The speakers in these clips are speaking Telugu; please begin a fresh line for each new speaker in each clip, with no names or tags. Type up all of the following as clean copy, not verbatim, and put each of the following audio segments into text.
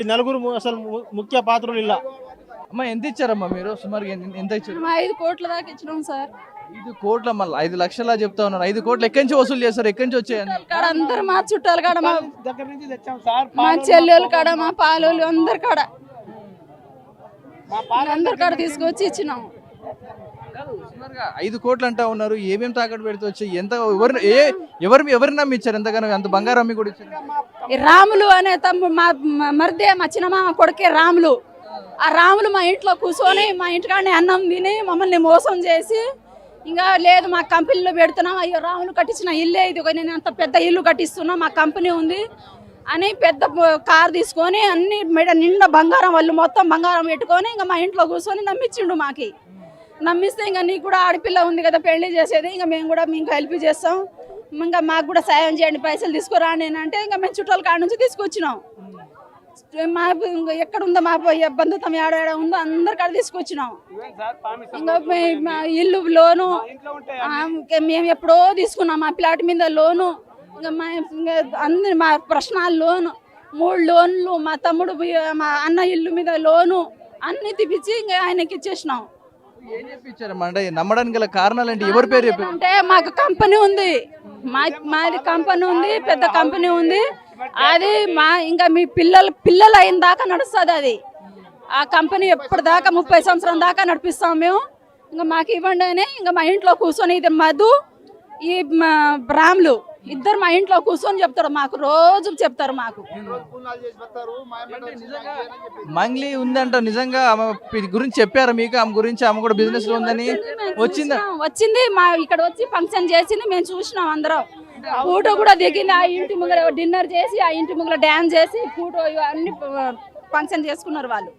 ఈ నలుగురు అసలు ముఖ్య పాత్రలు ఇలా.
అమ్మ ఎంత ఇచ్చారమ్మా మీరు సుమారుగా ఎంత ఇచ్చారు?
5 కోట్ల దాకా ఇచ్చినాం సార్.
5 కోట్ల మళ్ళీ 5 లక్షలా చెప్తా ఉన్నారు. 5 కోట్లు ఎక్కడి నుంచి వసూలు చేస్తారు? ఎక్కడి నుంచి వచ్చాయని?
కాడ అందరు మా చుట్టాలు కాడ మా
దగ్గర నుంచి తెచ్చాం సార్.
మా చెల్లెలు కాడ మా పాలోళ్ళు అందరి కాడ అందరి కాడ తీసుకొచ్చి ఇచ్చినాం.
సుమారుగా 5 కోట్లు అంటా ఉన్నారు. ఏమేమి తాకట్టు పెడితే వచ్చాయి? ఎంత ఎవరిని నమ్మి ఇచ్చారు? ఎంతగానో అంత బంగారం అమ్మి కూడా ఇచ్చారు.
ఈ రాములు అనే తమ్ముడు మా మరిదే మా చిన్నమామ కొడుకే రాములు. ఆ రాములు మా ఇంట్లో కూర్చొని మా ఇంటికాడనే అన్నం తిని మమ్మల్ని మోసం చేసి ఇంకా లేదు మా కంపెనీలో పెడుతున్నాం, అయ్యో రాములు కట్టించిన ఇల్లే ఇది, నేను అంత పెద్ద ఇల్లు కట్టిస్తున్నా, మా కంపెనీ ఉంది అని పెద్ద కారు తీసుకొని అన్ని మెడ నిండా బంగారం, వాళ్ళు మొత్తం బంగారం పెట్టుకొని ఇంకా మా ఇంట్లో కూర్చొని నమ్మించిండు. మాకి నమ్మిస్తే ఇంకా నీకు కూడా ఆడపిల్ల ఉంది కదా పెళ్లి చేసేది, ఇంకా మేము కూడా మీకు హెల్ప్ చేస్తాం, ఇంకా మాకు కూడా సాయం చేయండి, పైసలు తీసుకురాండి అంటే ఇంకా మేము చుట్టాల కాడ నుంచి తీసుకొచ్చినాం. మా ఎక్కడ ఉందో మా బంధుత్వం ఏడ ఉందో అందరి కాడ తీసుకొచ్చినాం. ఇంకా మా ఇల్లు లోను మేము ఎప్పుడో తీసుకున్నాం, మా ప్లాట్ మీద లోను, ఇంకా అందరి మా ప్రశ్నలు లోను, 3 లోన్లు, మా తమ్ముడు మా అన్న ఇల్లు మీద లోను అన్ని తిప్పించి ఇంకా ఆయనకి ఇచ్చేసినాం.
ఏం చెప్పించారమ్మా? అంటే నమ్మడానికి గల కారణాలు ఏంటి? ఎవరి పేరు చెప్పారు?
అంటే మాకు కంపెనీ ఉంది, మాది కంపెనీ ఉంది, పెద్ద కంపెనీ ఉంది. అది మా ఇంకా మీ పిల్లలు అయిన దాకా నడుస్తుంది అది. ఆ కంపెనీ ఎప్పటిదాకా 30 సంవత్సరం దాకా నడిపిస్తాం మేము. ఇంకా మాకు ఇవ్వండి అని ఇంకా మా ఇంట్లో కూర్చొని ఇది మధు ఈ రాములు ఇద్దరు మా ఇంట్లో కూర్చొని చెప్తారు, మాకు రోజు చెప్తారు. మాకు
మంగ్లీ ఉందంట, నిజంగా ఆమె గురించి చెప్పారు మీకు? ఆమె గురించి ఆమె కూడా బిజినెస్ లో ఉందని
వచ్చింది మా ఇక్కడ వచ్చి ఫంక్షన్ చేసింది, మేము చూసినాం అందరం. ఫోటో కూడా దిగింది, ఆ ఇంటి ముంగల డిన్నర్ చేసి ఆ ఇంటి ముంగల డాన్స్ చేసి ఫోటో అన్ని ఫంక్షన్ చేసుకున్నారు వాళ్ళు.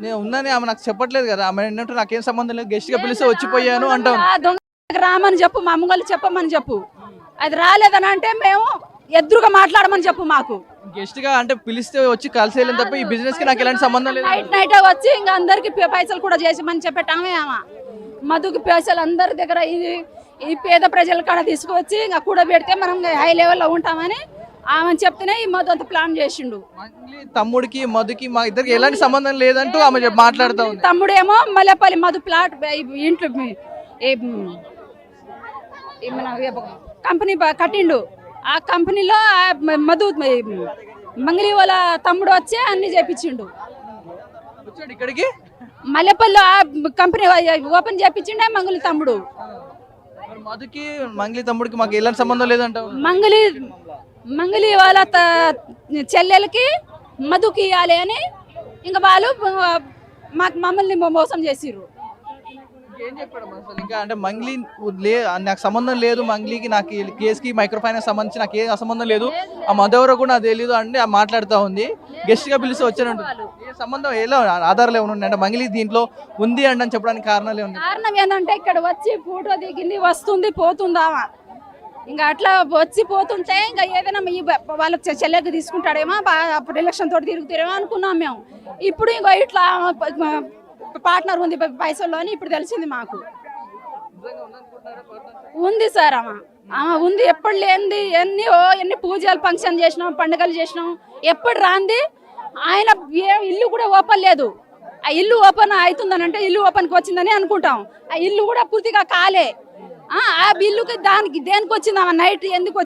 నేను ఉందని ఆమె నాకు చెప్పట్లేదు కదా, ఆమె ఏంటంటే నాకేం సంబంధం లేదు, గెస్ట్ గా పిలిస్తే వచ్చిపోయాను అంటాను.
రామని చెప్పు, మా అమ్మగారు చెప్పమని చెప్పు, అది రాలేదని అంటే మేము ఎదురుగా మాట్లాడమని చెప్పు. మాకు
గెస్ట్ గా అంటే పిలిస్తే వచ్చి కలిసి వెళ్ళిన తప్ప ఈ బిజినెస్ కి నాకు ఎలాంటి సంబంధం లేదు.
నైట్ వచ్చి ఇంకా అందరికి పైసలు కూడా చేసామని చెప్పేటామే. ఆమె మధుకి పైసలు అందరి దగ్గర ఈ పేద ప్రజల కాడ తీసుకొచ్చి ఇంకా కూడా పెడితే మనం హై లెవెల్లో ఉంటామని ఆమె చెప్తేనే ఈ మధు అంత ప్లాన్ చేసిండు.
తమ్ముడికి మధుకి మా ఇద్దరికి ఎలాంటి సంబంధం లేదంటూ ఆమె మాట్లాడుతూ ఉంది.
తమ్ముడేమో మల్లెపల్లి మధు ప్లాట్ ఇంట్లో కంపెనీ కట్టిండు. ఆ కంపెనీలో మధు మంగళి వాళ్ళ తమ్ముడు వచ్చి అన్ని చేపించిండు.
ఇక్కడికి
మల్లెపల్లి ఆ కంపెనీ ఓపెన్ చేపించిండే మంగళి తమ్ముడు.
మధుకి మంగళి తమ్ముడికి మాకు ఎలాంటి సంబంధం లేదంట.
మంగళి వాళ్ళ చెల్లెలకి మధుకి ఇవ్వాలి అని ఇంకా వాళ్ళు మమ్మల్ని మోసం చేసిర్రు.
ఏం చెప్పాడు అసలు? ఇంకా అంటే మంగ్లీ నాకు సంబంధం లేదు, మంగ్లీకి నాకు కేసుకి మైక్రో ఫైనాన్స్ సంబంధించి నాకు ఏ సంబంధం లేదు, ఆ మదవరో కూడా నాకు తెలియదు అంటే మాట్లాడుతూ ఉంది. గెస్ట్ గా పిలిచి వచ్చానంటు. ఏ సంబంధం ఎలా ఆధారాలు ఏమైనా ఉన్నాయి అంటే మంగ్లీ దీంట్లో ఉంది అండి అని చెప్పడానికి కారణాలు ఏమన్నా?
కారణం ఏంటంటే ఇక్కడ వచ్చి ఫోటో దిగింది, వస్తుంది పోతుందా, ఇంకా అట్లా వచ్చి పోతుంటే ఇంకా ఏదైనా వాళ్ళ చెల్లెకి తీసుకుంటాడేమో, అప్పుడు ఎలక్షన్ తోటి తిరుగుతారేమో అనుకున్నాం మేము. ఇప్పుడు ఇంకో ఇట్లా పార్ట్నర్ ఉంది పైసల్లో అని ఇప్పుడు తెలిసింది మాకు. ఉంది సార్, ఆమె ఉంది. ఎప్పుడు లేనిది ఎన్ని పూజలు ఫంక్షన్ చేసినాం, పండుగలు చేసినాం, ఎప్పుడు రాంది. ఆయన ఇల్లు కూడా ఓపెన్ లేదు. ఆ ఇల్లు ఓపెన్ అవుతుందని అంటే ఇల్లు ఓపెన్కి వచ్చిందని అనుకుంటాం. ఆ ఇల్లు కూడా పూర్తిగా కాలే. ఆ బిల్లుకి దేనికి వచ్చింది ఆమె నైట్ ఎందుకు